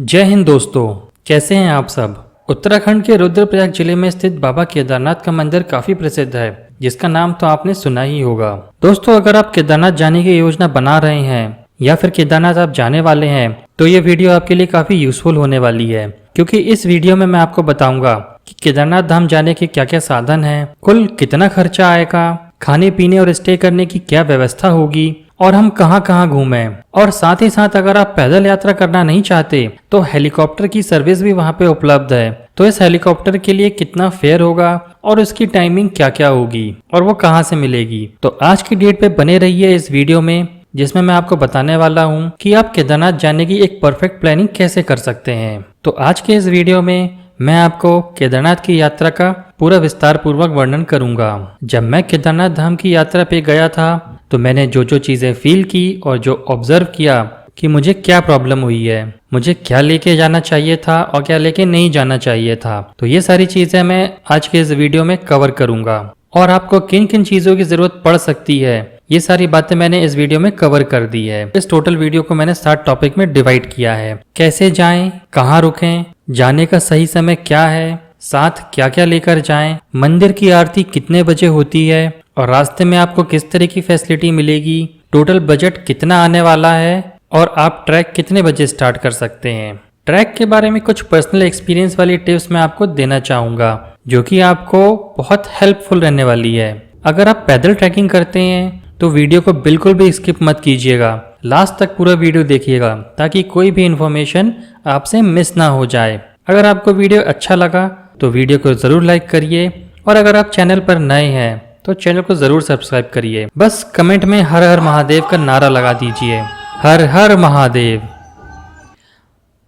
जय हिंद दोस्तों, कैसे हैं आप सब। उत्तराखंड के रुद्रप्रयाग जिले में स्थित बाबा केदारनाथ का मंदिर काफी प्रसिद्ध है, जिसका नाम तो आपने सुना ही होगा। दोस्तों, अगर आप केदारनाथ जाने की योजना बना रहे हैं या फिर केदारनाथ आप जाने वाले हैं तो ये वीडियो आपके लिए काफी यूजफुल होने वाली है, क्योंकि इस वीडियो में मैं आपको बताऊंगा कि केदारनाथ धाम जाने के क्या क्या साधन हैं, कुल कितना खर्चा आएगा, खाने पीने और स्टे करने की क्या व्यवस्था होगी और हम कहाँ कहाँ घूमें। और साथ ही साथ अगर आप पैदल यात्रा करना नहीं चाहते तो हेलीकॉप्टर की सर्विस भी वहाँ पे उपलब्ध है। तो इस हेलीकॉप्टर के लिए कितना फेयर होगा और उसकी टाइमिंग क्या क्या होगी और वो कहाँ से मिलेगी। तो आज की डेट पे बने रहिए इस वीडियो में, जिसमें मैं आपको बताने वाला हूँ कि आप केदारनाथ जाने की एक परफेक्ट प्लानिंग कैसे कर सकते हैं। तो आज के इस वीडियो में मैं आपको केदारनाथ की यात्रा का पूरा विस्तार पूर्वक वर्णन करूंगा। जब मैं केदारनाथ धाम की यात्रा पे गया था तो मैंने जो जो चीजें फील की और जो ऑब्जर्व किया कि मुझे क्या प्रॉब्लम हुई है, मुझे क्या लेके जाना चाहिए था और क्या लेके नहीं जाना चाहिए था, तो ये सारी चीजें मैं आज के इस वीडियो में कवर करूंगा। और आपको किन किन चीजों की जरूरत पड़ सकती है, ये सारी बातें मैंने इस वीडियो में कवर कर दी है। इस टोटल वीडियो को मैंने 7 टॉपिक में डिवाइड किया है। कैसे जाएं, कहाँ रुकें, जाने का सही समय क्या है, साथ क्या क्या लेकर जाएं, मंदिर की आरती कितने बजे होती है और रास्ते में आपको किस तरह की फैसिलिटी मिलेगी, टोटल बजट कितना आने वाला है और आप ट्रैक कितने बजे स्टार्ट कर सकते हैं। ट्रैक के बारे में कुछ पर्सनल एक्सपीरियंस वाली टिप्स मैं आपको देना चाहूँगा, जो कि आपको बहुत हेल्पफुल रहने वाली है। अगर आप पैदल ट्रैकिंग करते हैं तो वीडियो को बिल्कुल भी स्किप मत कीजिएगा, लास्ट तक पूरा वीडियो देखिएगा ताकि कोई भी इन्फॉर्मेशन आपसे मिस ना हो जाए। अगर आपको वीडियो अच्छा लगा तो वीडियो को ज़रूर लाइक करिए और अगर आप चैनल पर नए हैं तो चैनल को ज़रूर सब्सक्राइब करिए। बस कमेंट में हर हर महादेव का नारा लगा दीजिए, हर हर महादेव।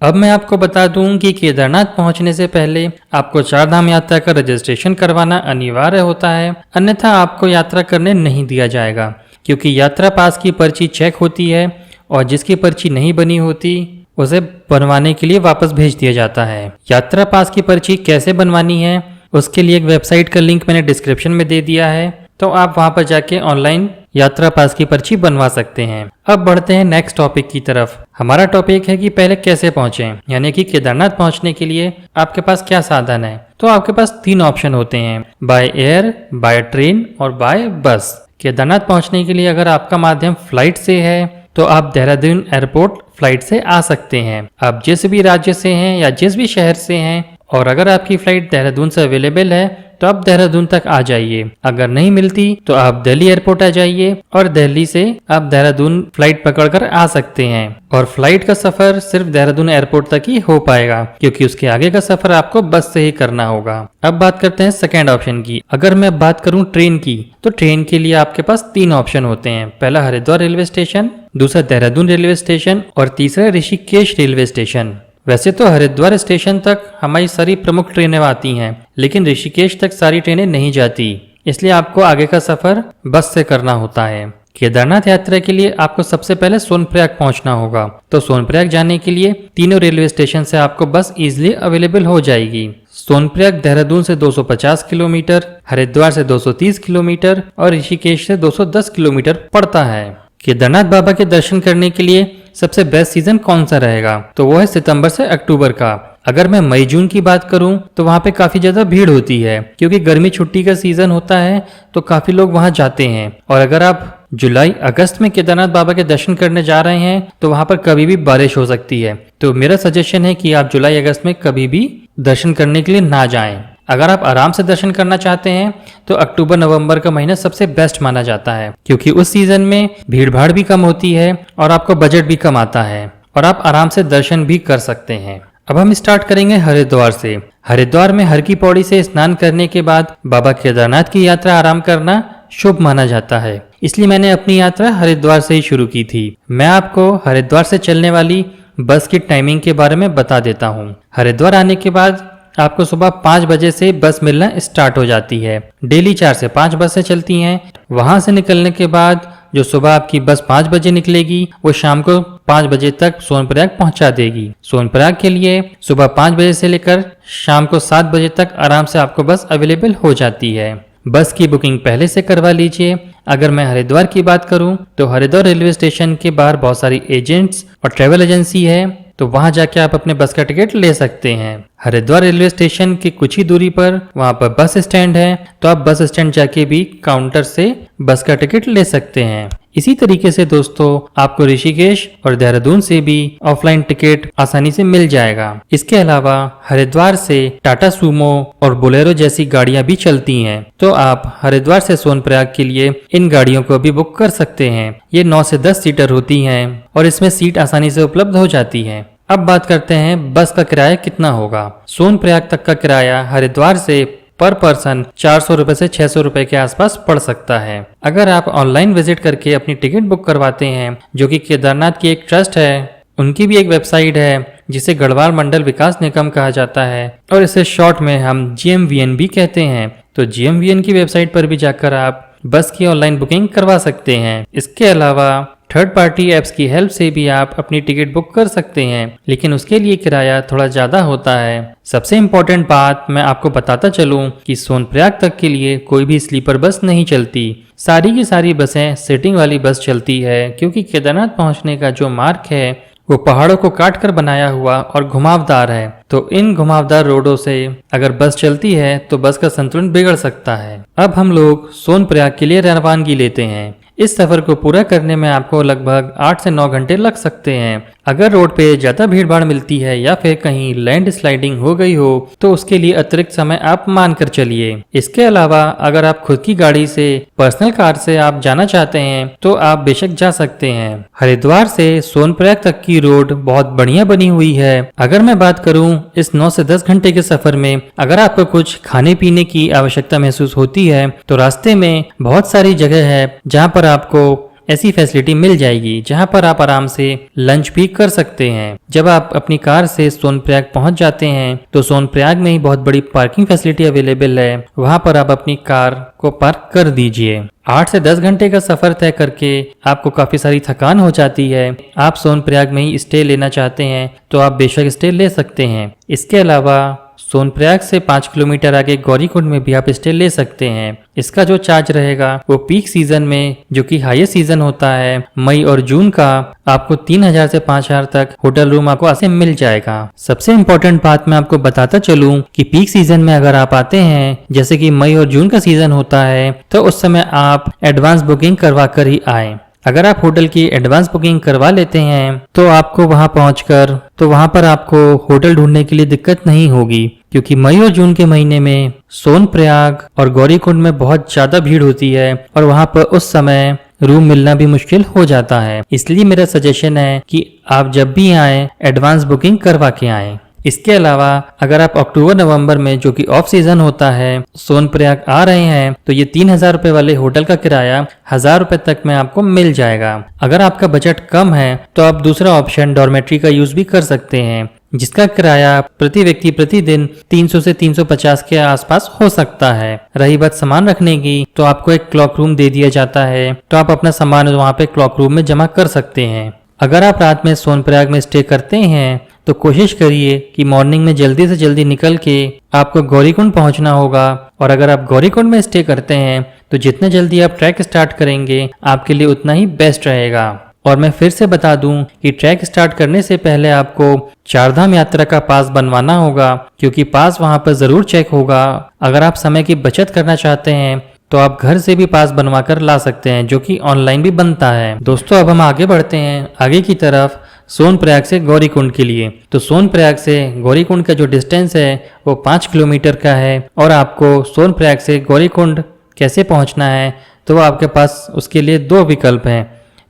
अब मैं आपको बता दूं कि केदारनाथ पहुंचने से पहले आपको 4 धाम यात्रा का रजिस्ट्रेशन करवाना अनिवार्य होता है, अन्यथा आपको यात्रा करने नहीं दिया जाएगा, क्योंकि यात्रा पास की पर्ची चेक होती है और जिसकी पर्ची नहीं बनी होती उसे बनवाने के लिए वापस भेज दिया जाता है। यात्रा पास की पर्ची कैसे बनवानी है उसके लिए एक वेबसाइट का लिंक मैंने डिस्क्रिप्शन में दे दिया है, तो आप वहां पर जाके ऑनलाइन यात्रा पास की पर्ची बनवा सकते हैं। अब बढ़ते हैं नेक्स्ट टॉपिक की तरफ। हमारा टॉपिक है कि पहले कैसे पहुंचें, यानी कि केदारनाथ पहुंचने के लिए आपके पास क्या साधन है। तो आपके पास 3 ऑप्शन होते हैं, बाय एयर, बाय ट्रेन और बाय बस। केदारनाथ पहुंचने के लिए अगर आपका माध्यम फ्लाइट से है तो आप देहरादून एयरपोर्ट फ्लाइट से आ सकते हैं। आप जिस भी राज्य से हैं या जिस भी शहर से हैं और अगर आपकी फ्लाइट देहरादून से अवेलेबल है तो आप देहरादून तक आ जाइए। अगर नहीं मिलती तो आप दिल्ली एयरपोर्ट आ जाइए और दिल्ली से आप देहरादून फ्लाइट पकड़कर आ सकते हैं। और फ्लाइट का सफर सिर्फ देहरादून एयरपोर्ट तक ही हो पाएगा, क्योंकि उसके आगे का सफर आपको बस से ही करना होगा। अब बात करते हैं सेकेंड ऑप्शन की। अगर मैं बात करूं ट्रेन की, तो ट्रेन के लिए आपके पास 3 ऑप्शन होते हैं। पहला हरिद्वार रेलवे स्टेशन, दूसरा देहरादून रेलवे स्टेशन और तीसरा ऋषिकेश रेलवे स्टेशन। वैसे तो हरिद्वार स्टेशन तक हमारी सारी प्रमुख ट्रेनें आती हैं, लेकिन ऋषिकेश तक सारी ट्रेनें नहीं जाती, इसलिए आपको आगे का सफर बस से करना होता है। केदारनाथ यात्रा के लिए आपको सबसे पहले सोनप्रयाग पहुंचना होगा। तो सोनप्रयाग जाने के लिए तीनों रेलवे स्टेशन से आपको बस इजीली अवेलेबल हो जाएगी। सोनप्रयाग देहरादून से 250 किलोमीटर, हरिद्वार से 230 किलोमीटर और ऋषिकेश से 210 किलोमीटर पड़ता है। केदारनाथ बाबा के दर्शन करने के लिए सबसे बेस्ट सीजन कौन सा रहेगा, तो वो है सितंबर से अक्टूबर का। अगर मैं मई जून की बात करूं तो वहां पे काफी ज्यादा भीड़ होती है, क्योंकि गर्मी छुट्टी का सीजन होता है तो काफी लोग वहां जाते हैं। और अगर आप जुलाई अगस्त में केदारनाथ बाबा के दर्शन करने जा रहे हैं तो वहां पर कभी भी बारिश हो सकती है। तो मेरा सजेशन है कि आप जुलाई अगस्त में कभी भी दर्शन करने के लिए ना जाएं। अगर आप आराम से दर्शन करना चाहते हैं तो अक्टूबर नवंबर का महीना सबसे बेस्ट माना जाता है, क्योंकि उस सीजन में भीड़ भाड़ भी कम होती है और आपको बजट भी कम आता है और आप आराम से दर्शन भी कर सकते हैं। अब हम स्टार्ट करेंगे हरिद्वार से। हरिद्वार में हर की पौड़ी से स्नान करने के बाद बाबा केदारनाथ की यात्रा आराम करना शुभ माना जाता है, इसलिए मैंने अपनी यात्रा हरिद्वार से ही शुरू की थी। मैं आपको हरिद्वार से चलने वाली बस की टाइमिंग के बारे में बता देता हूँ। हरिद्वार आने के बाद आपको सुबह 5 बजे से बस मिलना स्टार्ट हो जाती है। डेली 4 से 5 बसें चलती हैं। वहां से निकलने के बाद जो सुबह आपकी बस 5 बजे निकलेगी वो शाम को 5 बजे तक सोनप्रयाग पहुंचा देगी। सोनप्रयाग के लिए सुबह 5 बजे से लेकर शाम को 7 बजे तक आराम से आपको बस अवेलेबल हो जाती है। बस की बुकिंग पहले से करवा लीजिए। अगर मैं हरिद्वार की बात करूं तो हरिद्वार रेलवे स्टेशन के बाहर बहुत सारी एजेंट्स और ट्रैवल एजेंसी है, तो वहां जाके आप अपने बस का टिकट ले सकते हैं। हरिद्वार रेलवे स्टेशन की कुछ ही दूरी पर वहां पर बस स्टैंड है, तो आप बस स्टैंड जाके भी काउंटर से बस का टिकट ले सकते हैं। इसी तरीके से दोस्तों आपको ऋषिकेश और देहरादून से भी ऑफलाइन टिकट आसानी से मिल जाएगा। इसके अलावा हरिद्वार से टाटा सूमो और बोलेरो जैसी गाड़ियां भी चलती हैं, तो आप हरिद्वार से सोनप्रयाग के लिए इन गाड़ियों को भी बुक कर सकते हैं। ये 9 से 10 सीटर होती हैं और इसमें सीट आसानी से उपलब्ध हो जाती है। अब बात करते हैं बस का किराया कितना होगा। सोनप्रयाग तक का किराया हरिद्वार से पर पर्सन 400 रुपए से 600 रुपए के आसपास पड़ सकता है। अगर आप ऑनलाइन विजिट करके अपनी टिकट बुक करवाते हैं, जो कि केदारनाथ की एक ट्रस्ट है, उनकी भी एक वेबसाइट है जिसे गढ़वाल मंडल विकास निगम कहा जाता है और इसे शॉर्ट में हम GMVN भी कहते हैं, तो GMVN की वेबसाइट पर भी जाकर आप बस की ऑनलाइन बुकिंग करवा सकते हैं। इसके अलावा थर्ड पार्टी ऐप्स की हेल्प से भी आप अपनी टिकट बुक कर सकते हैं, लेकिन उसके लिए किराया थोड़ा ज़्यादा होता है। सबसे इम्पोर्टेंट बात मैं आपको बताता चलूं कि सोनप्रयाग तक के लिए कोई भी स्लीपर बस नहीं चलती। सारी की सारी बसें सिटिंग वाली बस चलती है, क्योंकि केदारनाथ पहुंचने का जो मार्ग है वो पहाड़ों को काट कर बनाया हुआ और घुमावदार है, तो इन घुमावदार रोडों से अगर बस चलती है तो बस का संतुलन बिगड़ सकता है। अब हम लोग सोनप्रयाग के लिए रवानगी लेते हैं। इस सफर को पूरा करने में आपको लगभग 8 से 9 घंटे लग सकते हैं। अगर रोड पे ज्यादा भीड़ भाड़ मिलती है या फिर कहीं लैंड स्लाइडिंग हो गई हो तो उसके लिए अतिरिक्त समय आप मान कर चलिए। इसके अलावा अगर आप खुद की गाड़ी से, पर्सनल कार से आप जाना चाहते हैं तो आप बेशक जा सकते हैं। हरिद्वार से सोनप्रयाग तक की रोड बहुत बढ़िया बनी हुई है। अगर मैं बात करूं इस 9 से 10 घंटे के सफर में अगर आपको कुछ खाने पीने की आवश्यकता महसूस होती है तो रास्ते में बहुत सारी जगह है जहां पर आपको ऐसी फैसिलिटी मिल जाएगी जहां पर आप आराम से लंच भी कर सकते हैं। जब आप अपनी कार से सोनप्रयाग पहुंच जाते हैं तो सोनप्रयाग में ही बहुत बड़ी पार्किंग फैसिलिटी अवेलेबल है, वहां पर आप अपनी कार को पार्क कर दीजिए। 8 से 10 घंटे का सफर तय करके आपको काफी सारी थकान हो जाती है। आप सोनप्रयाग में ही स्टे लेना चाहते हैं तो आप बेशक स्टे ले सकते हैं। इसके अलावा सोनप्रयाग से 5 किलोमीटर आगे गौरीकुंड में भी आप स्टे ले सकते हैं। इसका जो चार्ज रहेगा वो पीक सीजन में, जो कि हाईएस्ट सीजन होता है मई और जून का, आपको 3000 से 5000 तक होटल रूम आपको आसानी से मिल जाएगा। सबसे इम्पोर्टेंट बात मैं आपको बताता चलूं कि पीक सीजन में अगर आप आते हैं, जैसे कि मई और जून का सीजन होता है, तो उस समय आप एडवांस बुकिंग करवा कर ही आए। अगर आप होटल की एडवांस बुकिंग करवा लेते हैं तो आपको वहां पहुंचकर वहां पर आपको होटल ढूंढने के लिए दिक्कत नहीं होगी, क्योंकि मई और जून के महीने में सोनप्रयाग और गौरीकुंड में बहुत ज्यादा भीड़ होती है और वहां पर उस समय रूम मिलना भी मुश्किल हो जाता है। इसलिए मेरा सजेशन है कि आप जब भी आए एडवांस बुकिंग करवा के आए। इसके अलावा अगर आप अक्टूबर नवंबर में, जो कि ऑफ सीजन होता है, सोनप्रयाग आ रहे हैं तो ये 3000 रुपए वाले होटल का किराया 1000 रुपए तक में आपको मिल जाएगा। अगर आपका बजट कम है तो आप दूसरा ऑप्शन डॉर्मेट्री का यूज भी कर सकते हैं, जिसका किराया प्रति व्यक्ति प्रतिदिन 300 से 350 के आसपास हो सकता है। रही बात सामान रखने की, तो आपको एक क्लॉक रूम दे दिया जाता है, तो आप अपना सामान वहाँ पे क्लॉक रूम में जमा कर सकते हैं। अगर आप रात में सोनप्रयाग में स्टे करते हैं तो कोशिश करिए कि मॉर्निंग में जल्दी से जल्दी निकल के आपको गौरीकुंड पहुंचना होगा, और अगर आप गौरीकुंड में स्टे करते हैं तो जितने जल्दी आप ट्रैक स्टार्ट करेंगे आपके लिए उतना ही बेस्ट रहेगा। और मैं फिर से बता दूं कि ट्रैक स्टार्ट करने से पहले आपको चारधाम यात्रा का पास बनवाना होगा, क्योंकि पास वहां पर जरूर चेक होगा। अगर आप समय की बचत करना चाहते हैं तो आप घर से भी पास बनवा कर ला सकते हैं, जो कि ऑनलाइन भी बनता है। दोस्तों अब हम आगे बढ़ते हैं आगे की तरफ सोनप्रयाग से गौरीकुंड के लिए। तो सोनप्रयाग से गौरीकुंड का जो डिस्टेंस है वो 5 किलोमीटर का है, और आपको सोनप्रयाग से गौरीकुंड कैसे पहुंचना है तो आपके पास उसके लिए 2 विकल्प हैं।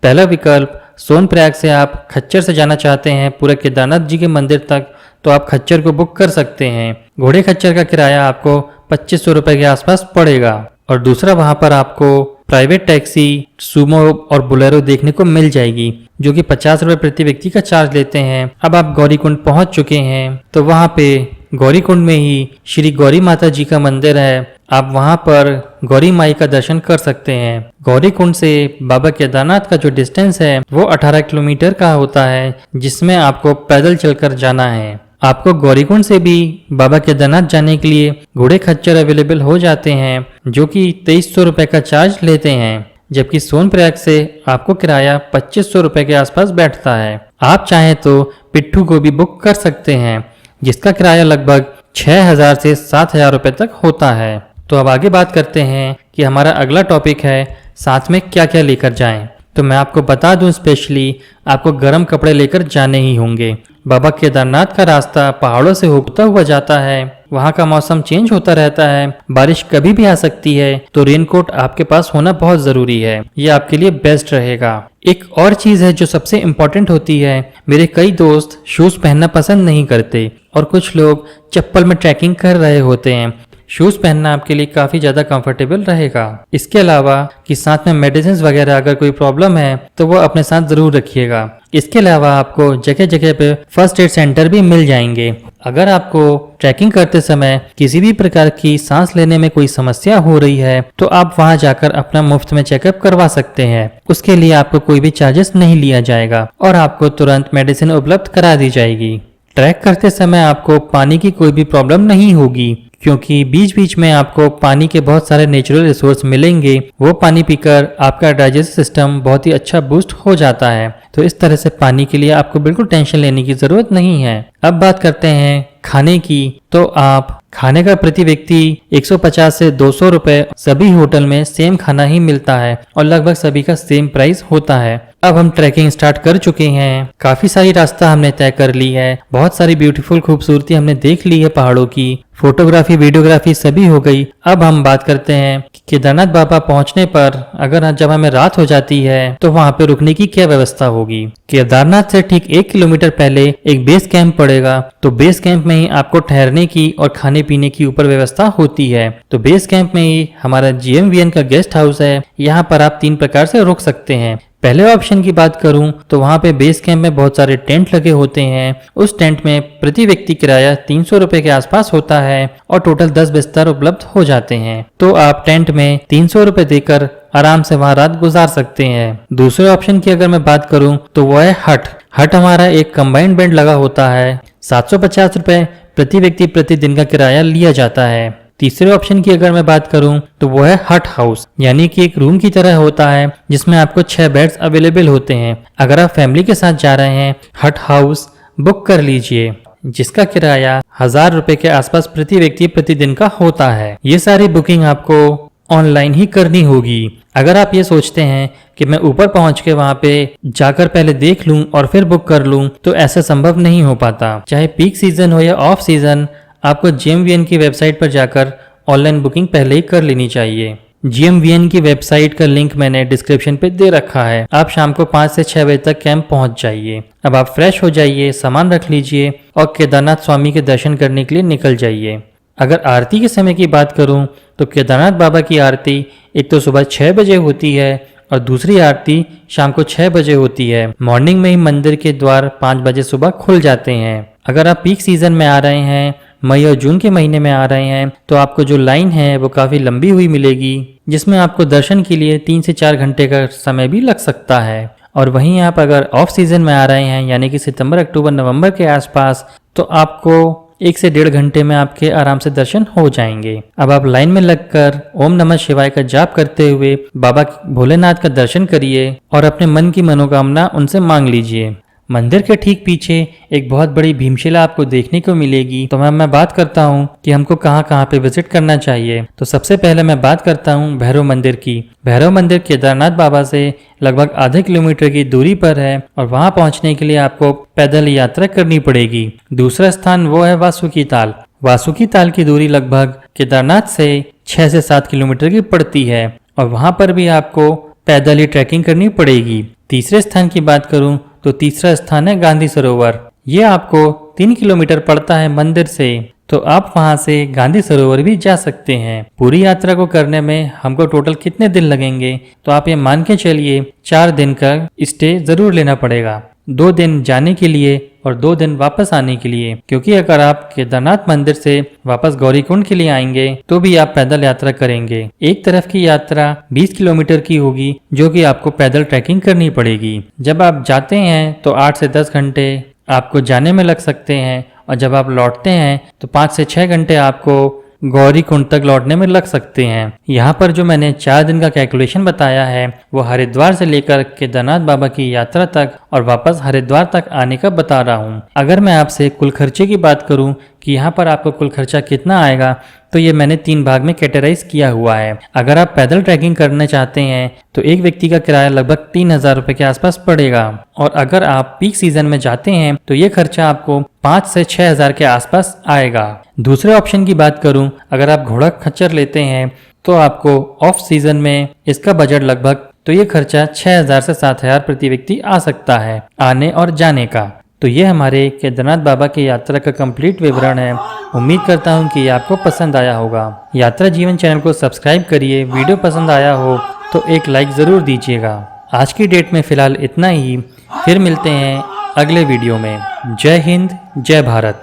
पहला विकल्प, सोनप्रयाग से आप खच्चर से जाना चाहते हैं पूरे केदारनाथ जी के मंदिर तक, तो आप खच्चर को बुक कर सकते हैं। घोड़े खच्चर का किराया आपको 2500 रुपए के आसपास पड़ेगा। और दूसरा, वहां पर आपको प्राइवेट टैक्सी, सूमो और बोलेरो देखने को मिल जाएगी, जो कि 50 रुपए प्रति व्यक्ति का चार्ज लेते हैं। अब आप गौरीकुंड पहुंच चुके हैं तो वहां पे गौरीकुंड में ही श्री गौरी माता जी का मंदिर है, आप वहां पर गौरी माई का दर्शन कर सकते हैं। गौरीकुंड से बाबा केदारनाथ का जो डिस्टेंस है वो 18 किलोमीटर का होता है, जिसमें आपको पैदल चलकर जाना है। आपको गौरीकुंड से भी बाबा केदारनाथ जाने के लिए घोड़े खच्चर अवेलेबल हो जाते हैं, जो कि 2300 रुपए का चार्ज लेते हैं। जबकि सोनप्रयाग से आपको किराया 2500 रुपये के आसपास बैठता है। आप चाहें तो पिट्ठू को भी बुक कर सकते हैं, जिसका किराया लगभग 6000 से 7000 रुपये तक होता है। तो अब आगे बात करते हैं कि हमारा अगला टॉपिक है साथ में क्या क्या लेकर जाएं। तो मैं आपको बता दूं, स्पेशली आपको गर्म कपड़े लेकर जाने ही होंगे। बाबा केदारनाथ का रास्ता पहाड़ों से होता हुआ जाता है, वहाँ का मौसम चेंज होता रहता है, बारिश कभी भी आ सकती है, तो रेनकोट आपके पास होना बहुत जरूरी है। ये आपके लिए बेस्ट रहेगा। एक और चीज है जो सबसे इम्पोर्टेंट होती है, मेरे कई दोस्त शूज पहनना पसंद नहीं करते और कुछ लोग चप्पल में ट्रैकिंग कर रहे होते हैं। शूज पहनना आपके लिए काफी ज्यादा कंफर्टेबल रहेगा। इसके अलावा कि साथ में मेडिसिन वगैरह अगर कोई प्रॉब्लम है तो वो अपने साथ जरूर रखिएगा। इसके अलावा आपको जगह जगह पे फर्स्ट एड सेंटर भी मिल जाएंगे। अगर आपको ट्रैकिंग करते समय किसी भी प्रकार की सांस लेने में कोई समस्या हो रही है तो आप वहां जाकर अपना मुफ्त में चेकअप करवा सकते हैं। उसके लिए आपको कोई भी चार्जेस नहीं लिया जाएगा और आपको तुरंत मेडिसिन उपलब्ध करा दी जाएगी। ट्रैक करते समय आपको पानी की कोई भी प्रॉब्लम नहीं होगी, क्योंकि बीच बीच में आपको पानी के बहुत सारे नेचुरल रिसोर्स मिलेंगे। वो पानी पीकर आपका डाइजेस्टिव सिस्टम बहुत ही अच्छा बूस्ट हो जाता है। तो इस तरह से पानी के लिए आपको बिल्कुल टेंशन लेने की जरूरत नहीं है। अब बात करते हैं खाने की। तो आप खाने का प्रति व्यक्ति 150 से 200 रुपए सभी होटल में सेम खाना ही मिलता है और लगभग सभी का सेम प्राइस होता है। अब हम ट्रैकिंग स्टार्ट कर चुके हैं, काफी सारी रास्ता हमने तय कर ली है, बहुत सारी ब्यूटीफुल खूबसूरती हमने देख ली है पहाड़ों की, फोटोग्राफी वीडियोग्राफी सभी हो गई। अब हम बात करते हैं कि केदारनाथ बाबा पहुंचने पर अगर जब हमें रात हो जाती है तो वहां पे रुकने की क्या व्यवस्था होगी। केदारनाथ से ठीक 1 किलोमीटर पहले एक बेस कैंप पड़ेगा, तो बेस कैंप में ही आपको ठहरने की और खाने पीने की ऊपर व्यवस्था होती है। तो बेस कैंप में ही हमारा GMVN का गेस्ट हाउस है, यहाँ पर आप 3 प्रकार से रुक सकते हैं। पहले ऑप्शन की बात करूं तो वहां पे बेस कैंप में बहुत सारे टेंट लगे होते हैं। उस टेंट में प्रति व्यक्ति किराया 300 रुपए के आसपास होता है और टोटल 10 बिस्तर उपलब्ध हो जाते हैं। तो आप टेंट में 300 रुपए देकर आराम से वहां रात गुजार सकते हैं। दूसरे ऑप्शन की अगर मैं बात करूं तो वो है हट। हट हमारा एक कंबाइंड बेड लगा होता है, 750 रुपए प्रति व्यक्ति प्रति दिन का किराया लिया जाता है। तीसरे ऑप्शन की अगर मैं बात करूं तो वो है हट हाउस, यानी कि एक रूम की तरह होता है जिसमें आपको 6 बेड्स अवेलेबल होते हैं। अगर आप फैमिली के साथ जा रहे हैं, हट हाउस बुक कर लीजिए, जिसका किराया 1000 रुपए के आसपास प्रति व्यक्ति प्रति दिन का होता है। ये सारी बुकिंग आपको ऑनलाइन ही करनी होगी। अगर आप ये सोचते हैं कि मैं ऊपर पहुंच के वहां पे जाकर पहले देख लूं और फिर बुक कर लूं, तो ऐसा संभव नहीं हो पाता। चाहे पीक सीजन हो या ऑफ सीजन, आपको GMVN की वेबसाइट पर जाकर ऑनलाइन बुकिंग पहले ही कर लेनी चाहिए। GMVN की वेबसाइट का लिंक मैंने डिस्क्रिप्शन पे दे रखा है। आप शाम को 5 से 6 बजे तक कैंप पहुंच जाइए। अब आप फ्रेश हो जाइए, सामान रख लीजिए और केदारनाथ स्वामी के दर्शन करने के लिए निकल जाइए। अगर आरती के समय की बात करूं तो केदारनाथ बाबा की आरती एक तो सुबह 6 बजे होती है और दूसरी आरती शाम को 6 बजे होती है। मॉर्निंग में ही मंदिर के द्वार 5 बजे सुबह खुल जाते हैं। अगर आप पीक सीजन में आ रहे हैं, मई और जून के महीने में आ रहे हैं, तो आपको जो लाइन है वो काफ़ी लंबी हुई मिलेगी, जिसमें आपको दर्शन के लिए 3 से 4 घंटे का समय भी लग सकता है। और वहीं आप अगर ऑफ सीजन में आ रहे हैं, यानी कि सितंबर अक्टूबर नवंबर के आसपास, तो आपको 1 से 1.5 घंटे में आपके आराम से दर्शन हो जाएंगे। अब आप लाइन में लगकर ओम नमः शिवाय का जाप करते हुए बाबा भोलेनाथ का दर्शन करिए और अपने मन की मनोकामना उनसे मांग लीजिए। मंदिर के ठीक पीछे एक बहुत बड़ी भीमशिला आपको देखने को मिलेगी। तो मैं बात करता हूँ कि हमको कहाँ कहाँ पे विजिट करना चाहिए। तो सबसे पहले मैं बात करता हूँ भैरव मंदिर की। भैरव मंदिर केदारनाथ बाबा से लगभग आधे किलोमीटर की दूरी पर है और वहाँ पहुँचने के लिए आपको पैदल यात्रा करनी पड़ेगी। दूसरा स्थान वो है वासुकी ताल। वासुकी ताल की दूरी लगभग केदारनाथ से 6 से 7 किलोमीटर की पड़ती है और वहाँ पर भी आपको पैदल ही ट्रैकिंग करनी पड़ेगी। तीसरे स्थान की बात करूं तो तीसरा स्थान है गांधी सरोवर। ये आपको 3 किलोमीटर पड़ता है मंदिर से, तो आप वहां से गांधी सरोवर भी जा सकते हैं। पूरी यात्रा को करने में हमको टोटल कितने दिन लगेंगे, तो आप ये मान के चलिए 4 दिन का स्टे जरूर लेना पड़ेगा। 2 दिन जाने के लिए और 2 दिन वापस आने के लिए, क्योंकि अगर आप केदारनाथ मंदिर से वापस गौरीकुंड के लिए आएंगे तो भी आप पैदल यात्रा करेंगे। एक तरफ की यात्रा 20 किलोमीटर की होगी, जो कि आपको पैदल ट्रैकिंग करनी पड़ेगी। जब आप जाते हैं तो 8 से 10 घंटे आपको जाने में लग सकते हैं और जब आप लौटते हैं तो 5 से 6 घंटे आपको गौरी कुंड तक लौटने में लग सकते हैं। यहाँ पर जो मैंने 4 दिन का कैलकुलेशन बताया है वो हरिद्वार से लेकर केदारनाथ बाबा की यात्रा तक और वापस हरिद्वार तक आने का बता रहा हूँ। अगर मैं आपसे कुल खर्चे की बात करूँ कि यहाँ पर आपको कुल खर्चा कितना आएगा, तो ये मैंने 3 भाग में कैटेगराइज किया हुआ है। अगर आप पैदल ट्रैकिंग करने चाहते हैं तो एक व्यक्ति का किराया लगभग 3,000 रुपये के आसपास पड़ेगा, और अगर आप पीक सीजन में जाते हैं तो ये खर्चा आपको 5 से 6,000 के आसपास आएगा। दूसरे ऑप्शन की बात करूं, अगर आप घोड़ा खच्चर लेते हैं तो आपको ऑफ सीजन में इसका बजट लगभग, तो ये खर्चा 6,000 से 7,000 प्रति व्यक्ति आ सकता है आने और जाने का। तो ये हमारे केदारनाथ बाबा की यात्रा का कंप्लीट विवरण है। उम्मीद करता हूँ कि आपको पसंद आया होगा। यात्रा जीवन चैनल को सब्सक्राइब करिए। वीडियो पसंद आया हो तो एक लाइक ज़रूर दीजिएगा। आज की डेट में फ़िलहाल इतना ही, फिर मिलते हैं अगले वीडियो में। जय हिंद, जय भारत।